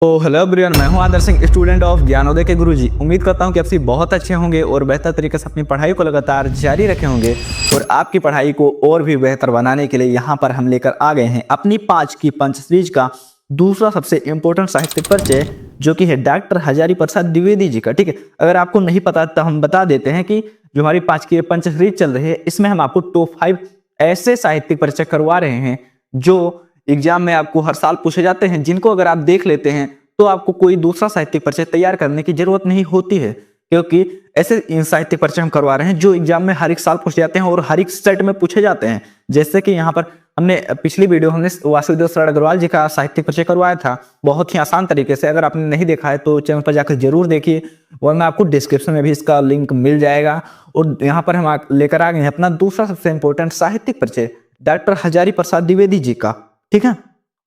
तो hello everyone, मैं हूं आदर्श सिंह, स्टूडेंट ऑफ ज्ञानोदय के गुरुजी। उम्मीद करता हूं कि आप सभी बहुत अच्छे होंगे और बेहतर तरीके से अपनी पढ़ाई को लगातार जारी रखे होंगे। और आपकी पढ़ाई को और भी बेहतर बनाने के लिए यहां पर हम लेकर आ गए हैं अपनी 5 की पंच सीरीज का दूसरा सबसे इम्पोर्टेंट साहित्यिक परिचय, जो कि है डॉक्टर हजारी प्रसाद द्विवेदी जी का। ठीक है, अगर आपको नहीं पता तो हम बता देते हैं कि जो हमारी 5 की पंच सीरीज चल रही है, इसमें हम आपको टॉप 5 ऐसे साहित्यिक परिचय करवा रहे हैं जो एग्जाम में आपको हर साल पूछे जाते हैं, जिनको अगर आप देख लेते हैं तो आपको कोई दूसरा साहित्यिक परिचय तैयार करने की जरूरत नहीं होती है, क्योंकि ऐसे साहित्यिक परिचय हम करवा रहे हैं जो एग्जाम में हर एक साल पूछे जाते हैं और हर एक सेट में पूछे जाते हैं। जैसे कि यहाँ पर हमने पिछली वीडियो हमने वासुदेव शरण अग्रवाल जी का साहित्यिक परिचय करवाया था बहुत ही आसान तरीके से। अगर आपने नहीं देखा है तो चैनल पर जाकर जरूर देखिए, और मैं आपको डिस्क्रिप्शन में भी इसका लिंक मिल जाएगा। और यहाँ पर हम लेकर आ गए हैं अपना दूसरा सबसे इंपॉर्टेंट साहित्यिक परिचय डॉक्टर हजारी प्रसाद द्विवेदी जी का। ठीक है,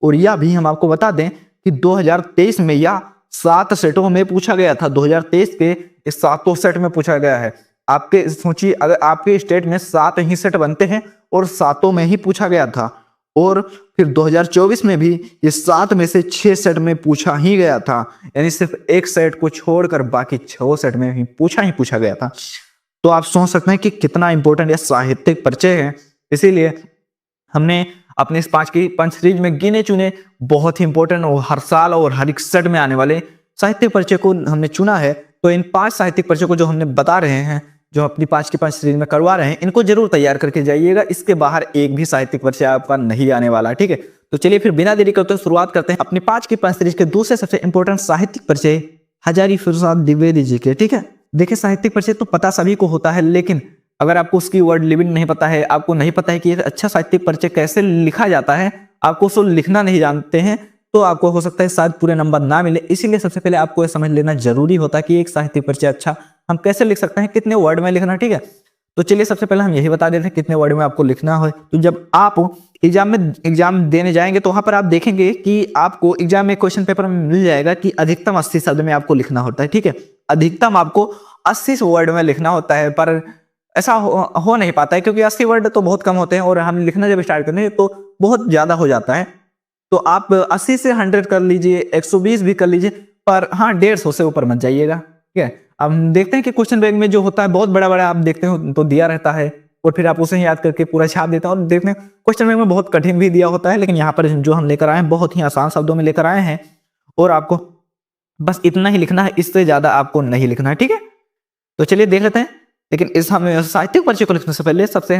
और यह भी हम आपको बता दें कि 2023 में यह 7 सेटों में पूछा गया था। 2023 के इस 7 सेट में पूछा गया है। आपके सोचिए, अगर आपके स्टेट में 7 ही सेट बनते हैं और 7 में ही पूछा गया था, और फिर 2024 में भी ये 7 में से 6 सेट में पूछा ही गया था, यानी सिर्फ एक सेट को छोड़कर बाकी 6 सेट में ही पूछा गया था। तो आप सोच सकते हैं कि कितना इंपॉर्टेंट यह साहित्यिक परिचय है। इसीलिए हमने अपने इस 5 की पंच सीरीज में गिने चुने बहुत ही इंपॉर्टेंट और हर साल और हर एक सेट में आने वाले साहित्यिक परिचय को हमने चुना है। तो इन 5 साहित्यिक परिचय को जो हमने बता रहे हैं, जो अपनी 5 की पंच सीरीज में करवा रहे हैं, इनको जरूर तैयार करके जाइएगा। इसके बाहर एक भी साहित्यिक परिचय आपका नहीं आने वाला। ठीक है, तो चलिए फिर बिना देरी करते हुए शुरुआत करते हैं अपनी 5 की पंच सीरीज के दूसरे सबसे इंपॉर्टेंट साहित्यिक परिचय हजारी प्रसाद द्विवेदी जी के। ठीक है, देखिए साहित्यिक परिचय तो पता सभी को होता है, लेकिन अगर आपको उसकी वर्ड लिमिट नहीं पता है, आपको नहीं पता है कि एक अच्छा साहित्यिक परिचय कैसे लिखा जाता है, आपको उसको लिखना नहीं जानते हैं, तो आपको हो सकता है शायद पूरे नंबर ना मिले। इसीलिए सबसे पहले आपको यह समझ लेना जरूरी होता है कि एक साहित्यिक परिचय अच्छा हम कैसे लिख सकते हैं, कितने वर्ड में लिखना। ठीक है, तो चलिए सबसे पहले हम यही बता देते हैं कितने वर्ड में आपको लिखना है। तो जब आप एग्जाम देने जाएंगे तो वहां पर आप देखेंगे कि आपको एग्जाम में क्वेश्चन पेपर में मिल जाएगा कि अधिकतम 80 शब्द में आपको लिखना होता है। ठीक है, अधिकतम आपको 80 वर्ड में लिखना होता है, पर ऐसा हो नहीं पाता है, क्योंकि 80 वर्ड तो बहुत कम होते हैं और हम लिखना जब स्टार्ट करते हैं तो बहुत ज्यादा हो जाता है। तो आप 80 से 100 कर लीजिए, 120 भी कर लीजिए, पर हाँ 150 से ऊपर मत जाइएगा। ठीक है, अब हम देखते हैं कि क्वेश्चन बैंक में जो होता है बहुत बड़ा बड़ा आप देखते हो तो दिया रहता है, और फिर आप उसे याद करके पूरा छाप देते हैं। और देखते हैं क्वेश्चन बैंक में बहुत कठिन भी दिया होता है, लेकिन यहाँ पर जो हम लेकर आए हैं बहुत ही आसान शब्दों में लेकर आए हैं, और आपको बस इतना ही लिखना है, इससे ज्यादा आपको नहीं लिखना है। ठीक है, तो चलिए देख लेते हैं। लेकिन इस हम साहित्यिक परिचय को लिखने से पहले सबसे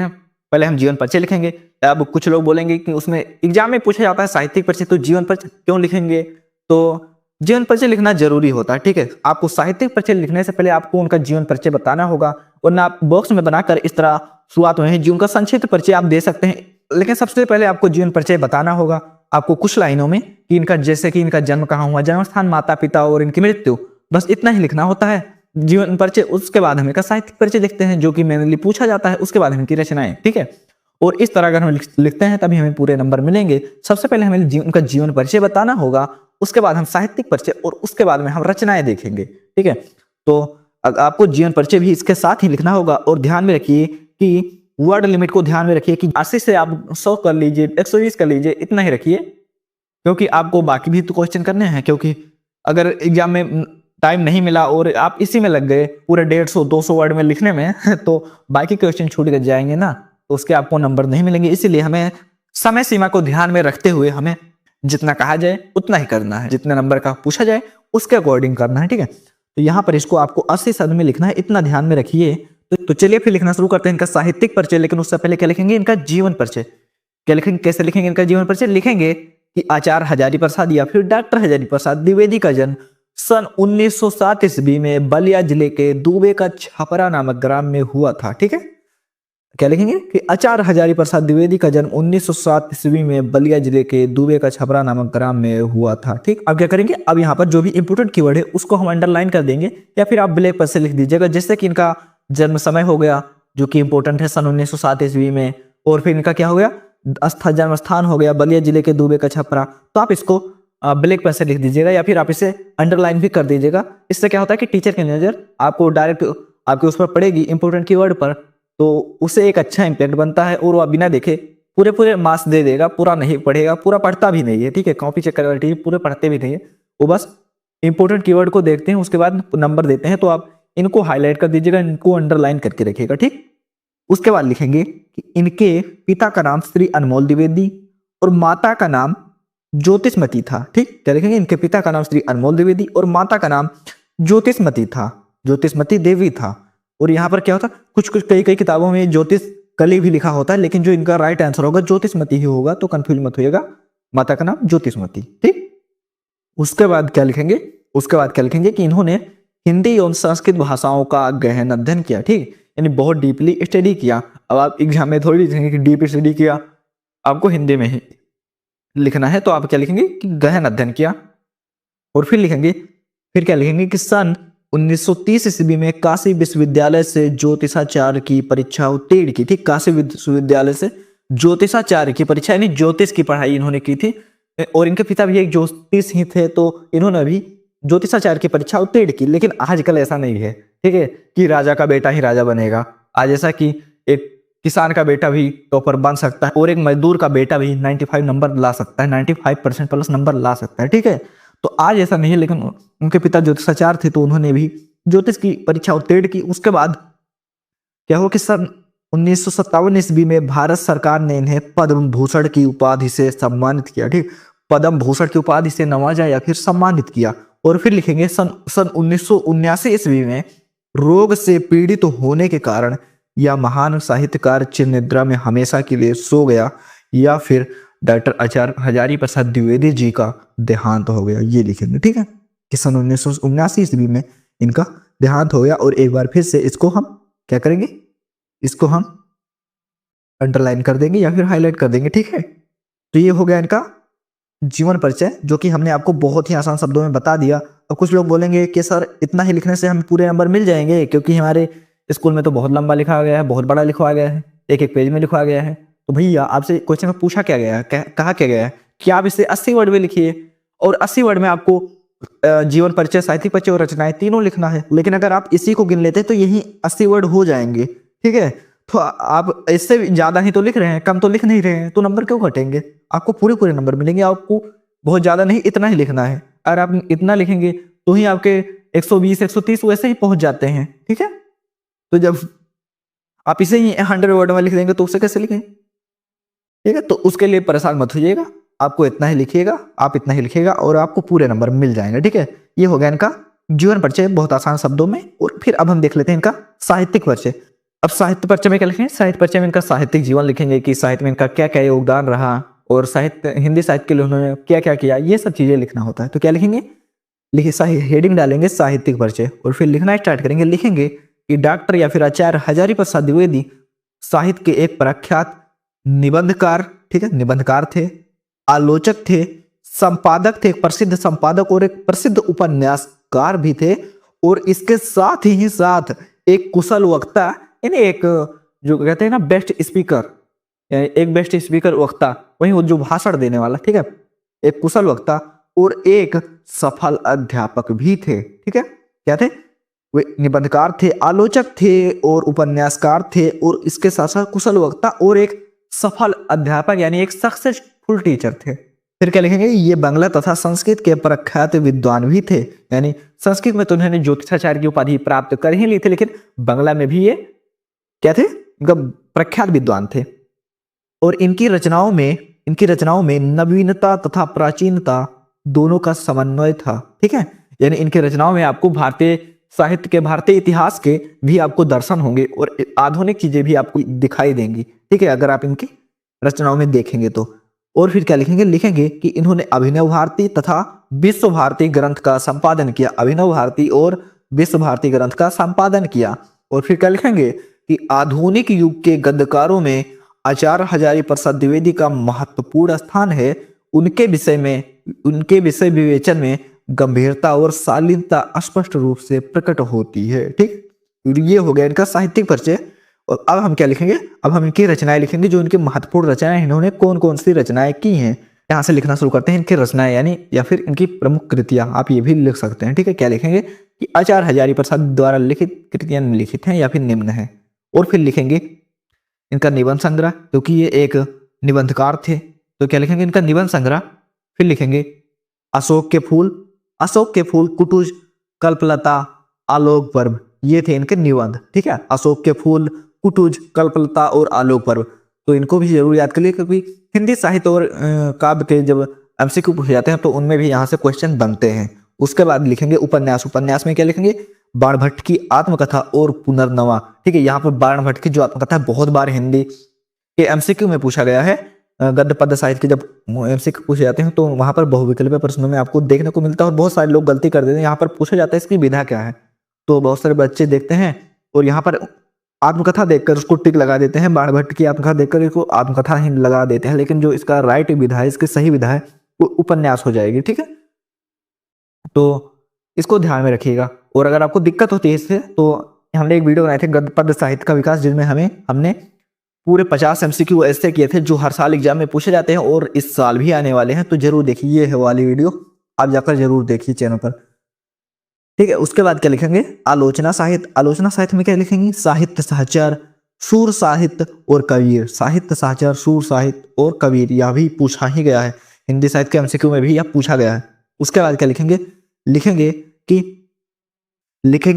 पहले हम जीवन परिचय लिखेंगे। अब कुछ लोग बोलेंगे कि उसमें एग्जाम में पूछा जाता है साहित्यिक परिचय, तो जीवन परिचय क्यों लिखेंगे? तो जीवन परिचय लिखना जरूरी होता है। ठीक है, आपको साहित्यिक परिचय लिखने से पहले आपको उनका जीवन परिचय बताना होगा, वरना आप बॉक्स में बनाकर इस तरह शुरुआत में जीवन का संक्षिप्त परिचय आप दे सकते हैं, लेकिन सबसे पहले आपको जीवन परिचय बताना होगा आपको कुछ लाइनों में कि इनका, जैसे कि इनका जन्म कहाँ हुआ, जन्म स्थान, माता पिता और इनकी मृत्यु, बस इतना ही लिखना होता है जीवन परिचय। उसके बाद हम इनका साहित्यिक परिचय लिखते हैं जो कि मेनली पूछा जाता है, उसके बाद हम इनकी रचनाएं। ठीक है, और इस तरह अगर हम लिखते हैं तभी हमें पूरे नंबर मिलेंगे। सबसे पहले हमें उनका जीवन परिचय बताना होगा, उसके बाद हम साहित्यिक परिचय, और उसके बाद में हम रचनाएं देखेंगे। ठीक है, तो आपको जीवन परिचय भी इसके साथ ही लिखना होगा, और ध्यान में रखिए कि वर्ड लिमिट को ध्यान में रखिए कि 80 से आप 100 कर लीजिए, 120 कर लीजिए, इतना ही रखिए, क्योंकि आपको बाकी भी तो क्वेश्चन करने हैं। क्योंकि अगर एग्जाम में टाइम नहीं मिला और आप इसी में लग गए पूरे 150-200 वर्ड में लिखने में तो बाकी क्वेश्चन छूट जाएंगे ना, तो उसके आपको नंबर नहीं मिलेंगे। इसीलिए हमें समय सीमा को ध्यान में रखते हुए हमें जितना कहा जाए उतना ही करना है, जितने नंबर का पूछा जाए उसके अकॉर्डिंग करना है। ठीक है, तो यहाँ पर इसको आपको 80 शब्द में लिखना है, इतना ध्यान में रखिए। तो चलिए फिर लिखना शुरू करते हैं इनका साहित्यिक परिचय। लेकिन उससे पहले क्या लिखेंगे? इनका जीवन परिचय। क्या लिखेंगे, कैसे लिखेंगे इनका जीवन परिचय? लिखेंगे कि आचार्य हजारी प्रसाद या फिर डॉक्टर हजारी प्रसाद द्विवेदी का जन्म सन 1907 ईस्वी में बलिया जिले के दुबे का छपरा नामक ग्राम में हुआ था। ठीक है, क्या लिखेंगे कि आचार्य हजारी प्रसाद द्विवेदी का जन्म 1907 ईस्वी में बलिया जिले के दुबे का छपरा नामक ग्राम में हुआ था। ठीक, अब क्या करेंगे, अब यहाँ पर जो भी इंपोर्टेंट कीवर्ड है उसको हम अंडरलाइन कर देंगे, या फिर आप ब्लैक पर से लिख दीजिएगा। जैसे कि इनका जन्म समय हो गया जो कि इंपोर्टेंट है, सन 1907 ईस्वी में, और फिर इनका क्या हो गया, जन्म स्थान हो गया बलिया जिले के दुबे का छपरा। तो आप इसको ब्लैक पेन से लिख दीजिएगा, या फिर आप इसे अंडरलाइन भी कर दीजिएगा। इससे क्या होता है कि टीचर की नजर आपको डायरेक्ट आपके उस पर पड़ेगी इंपोर्टेंट कीवर्ड पर, तो उसे एक अच्छा इंपैक्ट बनता है, और वह बिना देखे पूरे मार्क्स दे देगा। पूरा नहीं पढ़ेगा, पूरा पढ़ता भी नहीं है। ठीक है, कॉपी चेक कर पूरे पढ़ते भी नहीं है, वो बस इंपॉर्टेंट कीवर्ड को देखते हैं, उसके बाद नंबर देते हैं। तो आप इनको हाईलाइट कर दीजिएगा, इनको अंडरलाइन करके रखिएगा, ठीक। उसके बाद लिखेंगे कि इनके पिता का नाम श्री अनमोल द्विवेदी और माता का नाम ज्योतिषमती था, ठीक। क्या लिखेंगे? इनके पिता का नाम श्री अनमोल द्विवेदी और माता का नाम ज्योतिषमती था, ज्योतिषमती देवी था। और यहाँ पर क्या होता, कुछ कुछ कई कई किताबों में ज्योतिष कली भी लिखा होता है, लेकिन जो इनका राइट आंसर होगा ज्योतिषमती ही होगा, तो कंफ्यूज मत होइएगा। माता का नाम ज्योतिषमती, ठीक। उसके बाद क्या लिखेंगे? उसके बाद क्या लिखेंगे कि इन्होंने हिंदी और संस्कृत भाषाओं का गहन अध्ययन किया, ठीक, यानी बहुत डीपली स्टडी किया। अब आप एग्जाम में थोड़ी लिखेंगे कि डीप स्टडी किया, आपको हिंदी में ही लिखना है। तो आप क्या लिखेंगे कि गहन अध्ययन किया। और फिर लिखेंगे, फिर क्या लिखेंगे कि सन 1930 ईस्वी में काशी विश्वविद्यालय से ज्योतिषाचार्य की परीक्षा उत्तीर्ण की थी। काशी विश्वविद्यालय से ज्योतिषाचार्य की परीक्षा यानी ज्योतिष की पढ़ाई इन्होंने की थी। और इनके पिता भी एक ज्योतिष ही थे, तो इन्होंने भी ज्योतिषाचार्य की परीक्षा उत्तीर्ण की। लेकिन आजकल ऐसा नहीं है, ठीक है, कि राजा का बेटा ही राजा बनेगा। आज ऐसा कि एक किसान का बेटा भी टॉपर बन सकता है और एक मजदूर का बेटा भी 95 नंबर ला सकता है, 95% प्लस नंबर ला सकता है, ठीक है। तो आज ऐसा नहीं है, लेकिन उनके पिता ज्योतिषाचार्य थे, तो उन्होंने भी ज्योतिष की परीक्षा उत्तीर्ण की। उसके बाद क्या हुआ कि सन 1957 ईस्वी में भारत सरकार ने इन्हें पद्म भूषण की उपाधि से सम्मानित किया, ठीक। पद्म भूषण की उपाधि से नवाजा या फिर सम्मानित किया। और फिर लिखेंगे सन 1979 ईस्वी में रोग से पीड़ित होने के कारण यह महान साहित्यकार चिर निद्रा में हमेशा के लिए सो गया, या फिर डॉक्टर आचार्य हजारी प्रसाद द्विवेदी जी का देहांत हो गया, ये लिखेंगे, ठीक है, कि सन 1979 ईस्वी में इनका देहांत हो गया। और एक बार फिर से इसको हम क्या करेंगे, इसको हम अंडरलाइन कर देंगे या फिर हाईलाइट कर देंगे, ठीक है। तो ये हो गया इनका जीवन परिचय, जो कि हमने आपको बहुत ही आसान शब्दों में बता दिया। और कुछ लोग बोलेंगे कि सर इतना ही लिखने से हमें पूरे नंबर मिल जाएंगे, क्योंकि हमारे स्कूल में तो बहुत लंबा लिखा गया है, बहुत बड़ा लिखवा गया है, एक एक पेज में लिखवा गया है। तो भैया आपसे क्वेश्चन में पूछा क्या गया है, कहा क्या गया है कि आप इसे 80 वर्ड में लिखिए, और 80 वर्ड में आपको जीवन परिचय, साहित्यिक परिचय और रचनाएं तीनों लिखना है। लेकिन अगर आप इसी को गिन लेते तो यही 80 वर्ड हो जाएंगे, ठीक है। तो आप इससे ज्यादा ही तो लिख रहे हैं, कम तो लिख नहीं रहे हैं, तो नंबर क्यों घटेंगे? आपको पूरे पूरे नंबर मिलेंगे। आपको बहुत ज्यादा नहीं, इतना ही लिखना है। अगर आप इतना लिखेंगे तो ही आपके 120 130 वैसे ही पहुंच जाते हैं, ठीक है। तो जब आप इसे ही 100 वर्ड में लिख देंगे तो उसे कैसे लिखें, ठीक है। तो उसके लिए परेशान मत होइएगा, आपको इतना ही लिखिएगा, आप इतना ही लिखिएगा और आपको पूरे नंबर मिल जाएंगे, ठीक है। ये हो गया इनका जीवन परिचय बहुत आसान शब्दों में। और फिर अब हम देख लेते हैं इनका साहित्यिक परिचय। अब साहित्य परिचय में क्या लिखेंगे? साहित्य परिचय में इनका साहित्यिक जीवन लिखेंगे कि साहित्य में इनका क्या क्या योगदान रहा और साहित्य, हिंदी साहित्य के लिए उन्होंने क्या क्या किया, ये सब चीजें लिखना होता है। तो क्या लिखेंगे? लिखिए, हेडिंग डालेंगे साहित्यिक परिचय और फिर लिखना स्टार्ट करेंगे। लिखेंगे कि डॉक्टर या फिर आचार्य हजारी प्रसाद द्विवेदी साहित्य के एक प्रख्यात निबंधकार, ठीक है, निबंधकार थे, आलोचक थे, संपादक थे, एक प्रसिद्ध संपादक और एक प्रसिद्ध उपन्यासकार भी थे। और इसके साथ ही साथ एक कुशल वक्ता, यानी एक जो कहते हैं ना बेस्ट स्पीकर, एक बेस्ट स्पीकर वक्ता, वही वो जो भाषण देने वाला, ठीक है, एक कुशल वक्ता और एक सफल अध्यापक भी थे, ठीक है। क्या थे? वे निबंधकार थे, आलोचक थे और उपन्यासकार थे, और इसके साथ साथ कुशल वक्ता और एक सफल अध्यापक यानी एक सक्सेसफुल टीचर थे। फिर क्या लिखेंगे? ये बांग्ला तथा संस्कृत के प्रख्यात विद्वान भी थे, यानी संस्कृत में तो उन्होंने ज्योतिषाचार्य की उपाधि प्राप्त कर ही ली थी, लेकिन बांग्ला में भी ये क्या थे? इनका प्रख्यात विद्वान थे। और इनकी रचनाओं में नवीनता तथा प्राचीनता दोनों का समन्वय था, ठीक है। यानी इनके रचनाओं में आपको भारतीय साहित्य के, भारतीय इतिहास के भी आपको दर्शन होंगे और आधुनिक चीजें भी आपको दिखाई देंगी, ठीक है, अगर आप इनकी रचनाओं में देखेंगे तो। और फिर क्या लिखेंगे? लिखेंगे कि इन्होंने अभिनव भारती तथा विश्व भारती ग्रंथ का संपादन किया, अभिनव भारती और विश्व भारती ग्रंथ का संपादन किया। और फिर क्या लिखेंगे कि आधुनिक युग के गद्यकारों में आचार्य हजारी प्रसाद द्विवेदी का महत्वपूर्ण स्थान है। उनके विषय विवेचन में गंभीरता और शालीनता स्पष्ट रूप से प्रकट होती है, ठीक। ये हो गया इनका साहित्यिक परिचय। और अब हम क्या लिखेंगे? अब हम इनकी रचनाएं लिखेंगे, जो इनकी महत्वपूर्ण रचनाएं, इन्होंने कौन कौन सी रचनाएं की हैं। यहाँ से लिखना शुरू करते हैं इनकी रचनाएं, यानी या फिर इनकी प्रमुख कृतियां, आप ये भी लिख सकते हैं, ठीक है। क्या लिखेंगे? कि आचार्य हजारी प्रसाद द्वारा लिखित कृतियां निम्नलिखित हैं या फिर निम्न है। और फिर लिखेंगे इनका निबंध संग्रह, क्योंकि ये एक निबंधकार थे, तो क्या लिखेंगे? इनका निबंध संग्रह। फिर लिखेंगे अशोक के फूल, अशोक के फूल, कुटुज, कल्पलता, आलोक पर्व, ये थे इनके निबंध। ठीक है, अशोक के फूल, कुटुज, कल्पलता और आलोक पर्व, तो इनको भी जरूर याद कर लिए, क्योंकि हिंदी साहित्य और काव्य के जब एमसीक्यू पूछे जाते हैं तो उनमें भी यहाँ से क्वेश्चन बनते हैं। उसके बाद लिखेंगे उपन्यास। उपन्यास में क्या लिखेंगे? बाणभट्ट की आत्मकथा और पुनर्नवा। ठीक है, यहाँ पर बाणभट्ट की जो आत्मकथा है बहुत बार हिंदी के एमसीक्यू में पूछा गया है। गद्य पद्य साहित्य के जब एमसीक्यू पूछे जाते हैं तो वहां पर बहुविकल्पीय प्रश्नों में आपको देखने को मिलता है और बहुत सारे लोग गलती कर देते हैं। यहाँ पर पूछा जाता है इसकी विधा क्या है, तो बहुत सारे बच्चे देखते हैं और यहाँ पर आत्मकथा देखकर उसको टिक लगा देते हैं, बाणभट्ट की आत्मकथा देखकर इसको आत्मकथा ही लगा देते हैं, लेकिन जो इसका राइट विधा है, इसकी सही विधा है, वो उपन्यास हो जाएगी। ठीक है, तो इसको ध्यान में रखिएगा। और अगर आपको दिक्कत होती है इससे, तो हमने एक वीडियो बनाए थे गद्य पद्य साहित्य का विकास, जिसमें हमने पूरे 50 एमसीक्यू ऐसे किए थे जो हर साल एग्जाम में पूछे जाते हैं और इस साल भी आने वाले हैं, तो जरूर देखिए, ये है वाली वीडियो, आप जाकर जरूर देखिए चैनल पर। ठीक है, उसके बाद क्या लिखेंगे? आलोचना साहित्य। आलोचना साहित्य में क्या लिखेंगे? साहित्य सहचर, सूर साहित्य और कबीर। साहित्य सहचर, सूर साहित्य और कबीर, यह भी पूछा ही गया है हिंदी साहित्य के एमसीक्यू में भी यह पूछा गया है। उसके बाद क्या लिखेंगे? लिखेंगे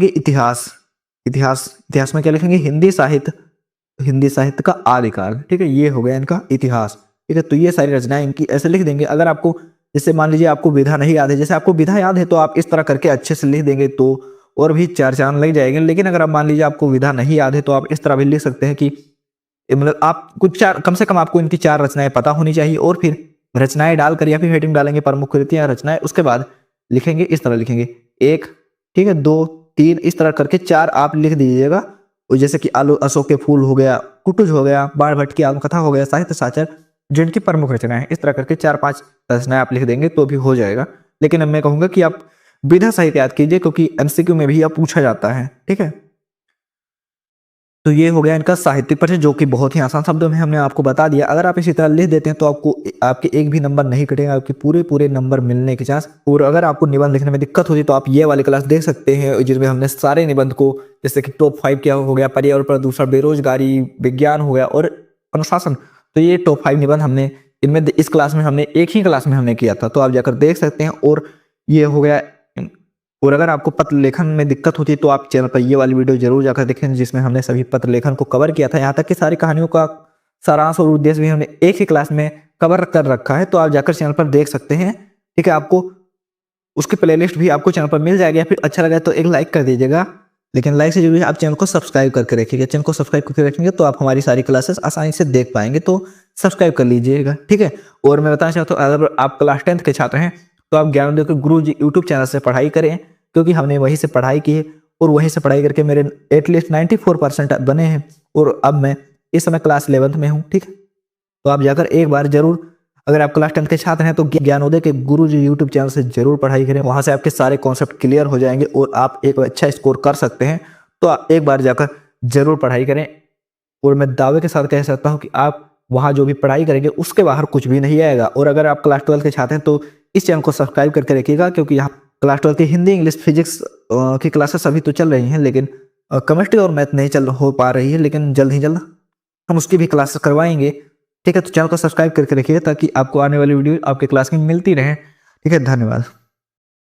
इतिहास। इतिहास में क्या लिखेंगे? हिंदी साहित्य का आदिकाल। ठीक है, ये हो गया इनका इतिहास। ठीक है, तो ये सारी रचनाएं इनकी ऐसे लिख देंगे। अगर आपको, जैसे मान लीजिए आपको विधा नहीं याद है, जैसे आपको विधा याद है तो आप इस तरह करके अच्छे से लिख देंगे तो और भी 4 चांद लग जाएंगे। लेकिन अगर आप मान लीजिए आपको विधा नहीं याद है तो आप इस तरह भी लिख सकते हैं कि मतलब आप कुछ कम से कम आपको इनकी 4 रचनाएं पता होनी चाहिए, और फिर रचनाएं डालकर या फिर हेडिंग डालेंगे प्रमुख कृतियां रचनाएं, उसके बाद लिखेंगे इस तरह लिखेंगे 1, ठीक है, 2, 3, इस तरह करके 4 आप लिख दीजिएगा। जैसे कि अशोक के फूल हो गया, कुटुज हो गया, बाणभट्ट की आत्मकथा हो गया, साहित्य साचर, जिनकी प्रमुख रचनाएं हैं, इस तरह करके 4-5 रचनाएं आप लिख देंगे तो भी हो जाएगा। लेकिन अब मैं कहूंगा कि आप विधा साहित्य याद कीजिए, क्योंकि एमसीक्यू में भी यह पूछा जाता है। ठीक है, तो ये हो गया इनका साहित्यिक परिचय, जो कि बहुत ही आसान शब्दों में हमने आपको बता दिया। अगर आप इसी तरह लिख देते हैं तो आपके एक भी नंबर नहीं कटेगा, आपके पूरे नंबर मिलने के चांस। और अगर आपको निबंध लिखने में दिक्कत होती है तो आप ये वाली क्लास देख सकते हैं, जिसमें हमने सारे निबंध को, जैसे कि टॉप 5 क्या हो गया, पर्यावरण प्रदूषण, बेरोजगारी, विज्ञान हो गया और अनुशासन, तो ये टॉप 5 निबंध हमने इनमें इस क्लास में हमने एक ही क्लास में हमने किया था, तो आप जाकर देख सकते हैं। और ये हो गया। और अगर आपको पत्र लेखन में दिक्कत होती है तो आप चैनल पर ये वाली वीडियो जरूर जाकर देखें, जिसमें हमने सभी पत्र लेखन को कवर किया था। यहाँ तक कि सारी कहानियों का सारांश और उद्देश्य भी हमने एक ही क्लास में कवर कर रखा है, तो आप जाकर चैनल पर देख सकते हैं। ठीक है, आपको उसकी प्लेलिस्ट भी आपको चैनल पर मिल जाएगी। फिर अच्छा लगा तो एक लाइक कर दीजिएगा, लेकिन लाइक से जरूरी आप चैनल को सब्सक्राइब करके रखिएगा। चैनल को सब्सक्राइब करके रखेंगे तो आप हमारी सारी क्लासेस आसानी से देख पाएंगे, तो सब्सक्राइब कर लीजिएगा। ठीक है, और मैं बताना चाहता हूँ, अगर आप क्लास 10th के छात्र हैं तो आप ज्ञानोदय के गुरुजी यूट्यूब चैनल से पढ़ाई करें, क्योंकि हमने वहीं से पढ़ाई की है और वहीं से पढ़ाई करके मेरे एटलीस्ट 94% बने हैं, और अब मैं इस समय क्लास 11th में हूँ। ठीक है, तो आप जाकर एक बार जरूर, अगर आप क्लास 10th के छात्र हैं तो ज्ञानोदय के गुरुजी यूट्यूब चैनल से जरूर पढ़ाई करें, वहां से आपके सारे कॉन्सेप्ट क्लियर हो जाएंगे और आप एक अच्छा स्कोर कर सकते हैं। तो आप एक बार जाकर जरूर पढ़ाई करें, और मैं दावे के साथ कह सकता हूँ कि आप वहाँ जो भी पढ़ाई करेंगे उसके बाहर कुछ भी नहीं आएगा। और अगर आप क्लास 12 के छात्र हैं तो इस चैनल को सब्सक्राइब करके रखिएगा, क्योंकि यहाँ क्लास 12 की हिंदी, इंग्लिश, फिजिक्स की क्लासेस अभी तो चल रही हैं, लेकिन केमिस्ट्री और मैथ नहीं हो पा रही है, लेकिन जल्द ही जल्द हम उसकी भी क्लासेस करवाएंगे। ठीक है, तो चैनल को सब्सक्राइब करके रखिएगा ताकि आपको आने वाली वीडियो आपके क्लास में मिलती रहे। ठीक है, धन्यवाद।